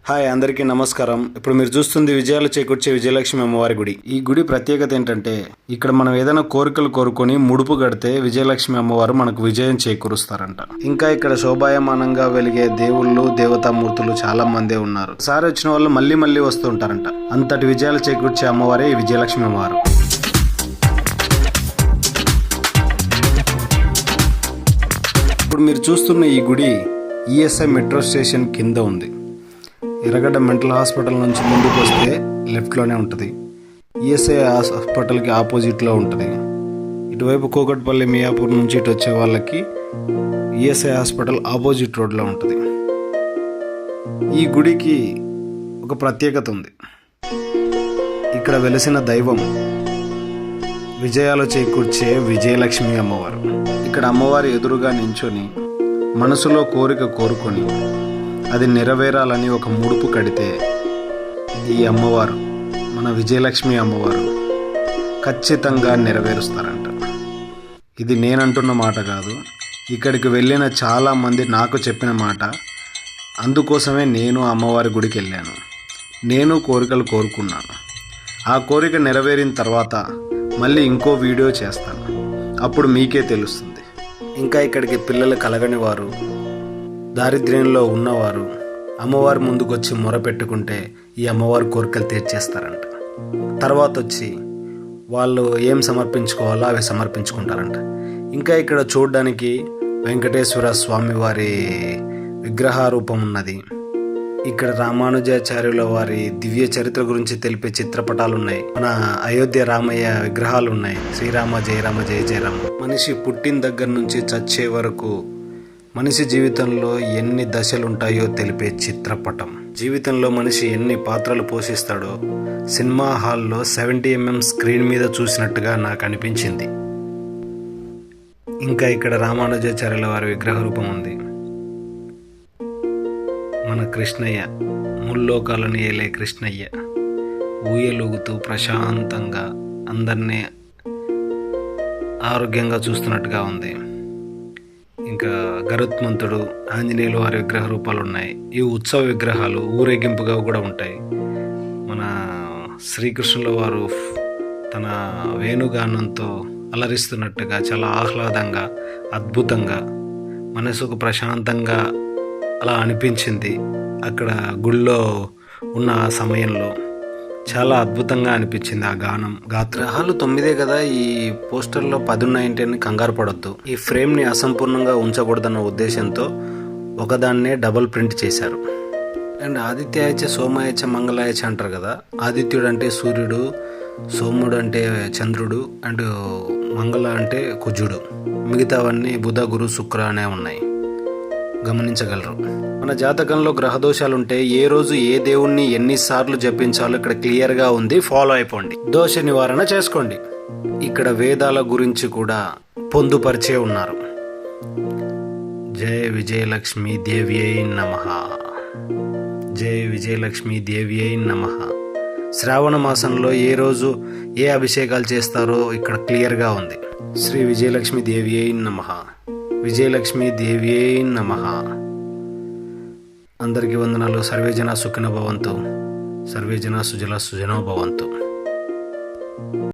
Hi అందరికీ నమస్కారం. ఇప్పుడు మీరు చూస్తుంది విజయాలు చేకూర్చే విజయలక్ష్మి అమ్మవారి గుడి. ఈ గుడి ప్రత్యేకత ఏంటంటే ఇక్కడ మనం ఏదైనా కోరికలు కోరుకొని ముడుపు కడితే విజయలక్ష్మి అమ్మవారు మనకు విజయం చేకూరుస్తారంట. ఇంకా ఇక్కడ శోభాయమానంగా వెలిగే దేవుళ్ళు దేవతామూర్తులు చాలా మందే ఉన్నారు. సారి వచ్చిన వాళ్ళు మళ్ళీ మళ్ళీ వస్తూ ఉంటారంట. అంతటి విజయాలు చేకూర్చే అమ్మవారే ఈ విజయలక్ష్మి అమ్మవారు. ఇప్పుడు మీరు చూస్తున్న ఈ గుడి ఈఎస్ఐ మెట్రో స్టేషన్ కింద ఉంది. ఎర్రగడ్డ మెంటల్ హాస్పిటల్ నుంచి ముందుకు వస్తే లెఫ్ట్లోనే ఉంటుంది. ఈఎస్ఐ హాస్పిటల్కి ఆపోజిట్లో ఉంటుంది. ఇటువైపు కూకట్పల్లి మియాపూర్ నుంచి ఇటు వచ్చే వాళ్ళకి ఈఎస్ఐ హాస్పిటల్ ఆపోజిట్ రోడ్లో ఉంటుంది. ఈ గుడికి ఒక ప్రత్యేకత ఉంది. ఇక్కడ వెలిసిన దైవం విజయాలు చేకూర్చే విజయలక్ష్మి అమ్మవారు. ఇక్కడ అమ్మవారి ఎదురుగా నించొని మనసులో కోరిక కోరుకొని అది నెరవేరాలని ఒక ముడుపు కడితే ఈ అమ్మవారు, మన విజయలక్ష్మి అమ్మవారు ఖచ్చితంగా నెరవేరుస్తారంట. ఇది నేనంటున్న మాట కాదు, ఇక్కడికి వెళ్ళిన చాలామంది నాకు చెప్పిన మాట. అందుకోసమే నేను అమ్మవారి గుడికి వెళ్ళాను. నేను కోరికలు కోరుకున్నాను. ఆ కోరిక నెరవేరిన తర్వాత మళ్ళీ ఇంకో వీడియో చేస్తాను. అప్పుడు మీకే తెలుస్తుంది. ఇంకా ఇక్కడికి పిల్లలు కలగని వారు, దారిద్ర్యంలో ఉన్నవారు అమ్మవారి ముందుకొచ్చి మొరపెట్టుకుంటే ఈ అమ్మవారి కోరికలు తీర్చేస్తారంట. తర్వాత వచ్చి వాళ్ళు ఏం సమర్పించుకోవాలో అవి సమర్పించుకుంటారంట. ఇంకా ఇక్కడ చూడడానికి వెంకటేశ్వర స్వామి వారి విగ్రహ రూపం ఉన్నది. ఇక్కడ రామానుజాచార్యుల వారి దివ్య చరిత్ర గురించి తెలిపే చిత్రపటాలు ఉన్నాయి. మన అయోధ్య రామయ్య విగ్రహాలు ఉన్నాయి. శ్రీరామ జయరామ జయ జయరామ. మనిషి పుట్టిన దగ్గర నుంచి చచ్చే వరకు మనిషి జీవితంలో ఎన్ని దశలుంటాయో తెలిపే చిత్రపటం. జీవితంలో మనిషి ఎన్ని పాత్రలు పోషిస్తాడో సినిమా హాల్లో 70mm స్క్రీన్ మీద చూసినట్టుగా నాకు అనిపించింది. ఇంకా ఇక్కడ రామానుజాచార్యుల వారి విగ్రహ రూపం ఉంది. మన కృష్ణయ్య, ముల్లోకాలను ఏలే కృష్ణయ్య ఊయలుగుతూ ప్రశాంతంగా అందరినీ ఆరోగ్యంగా చూస్తున్నట్టుగా ఉంది. ఇంకా గరుత్మంతుడు, ఆంజనేయులు వారి విగ్రహ రూపాలు ఉన్నాయి. ఈ ఉత్సవ విగ్రహాలు ఊరేగింపుగా కూడా ఉంటాయి. మన శ్రీకృష్ణుల వారు తన వేణుగానంతో అలరిస్తున్నట్టుగా చాలా ఆహ్లాదంగా, అద్భుతంగా, మనసుకు ప్రశాంతంగా అలా అనిపించింది. అక్కడ గుళ్ళో ఉన్న ఆ సమయంలో చాలా అద్భుతంగా అనిపించింది ఆ గానం. గ్రహాలు 9 కదా, ఈ పోస్టర్లో 10 ఉన్నాయంటే కంగారు పడొద్దు. ఈ ఫ్రేమ్ని అసంపూర్ణంగా ఉంచకూడదన్న ఉద్దేశంతో ఒకదాన్నే డబుల్ ప్రింట్ చేశారు. అండ్ ఆదిత్యాయచ సోమాయచ మంగళాయచ అంటారు కదా. ఆదిత్యుడు అంటే సూర్యుడు, సోముడు అంటే చంద్రుడు, అండ్ మంగళ అంటే కుజుడు. మిగతావన్నీ బుధ గురు శుక్ర అనే ఉన్నాయి, గమనించగలరు. మన జాతకంలో గ్రహదోషాలుంటే ఏ రోజు ఏ దేవుణ్ణి ఎన్నిసార్లు జపించాలో ఇక్కడ క్లియర్గా ఉంది. ఫాలో అయిపోండి, దోష నివారణ చేసుకోండి. ఇక్కడ వేదాల గురించి కూడా పొందుపరిచే ఉన్నారు. జయ విజయలక్ష్మి దేవ్యై నమః, జయ విజయలక్ష్మి దేవ్యై నమః. శ్రావణ మాసంలో ఏ రోజు ఏ అభిషేకాలు చేస్తారో ఇక్కడ క్లియర్గా ఉంది. శ్రీ విజయలక్ష్మి దేవ్యై నమః, విజయలక్ష్మి దేవ్యై నమః. అందరికీ వందనాలు. సర్వేజన సుఖినో భవంతు, సర్వేజన సుజల సుజనో భవంతు.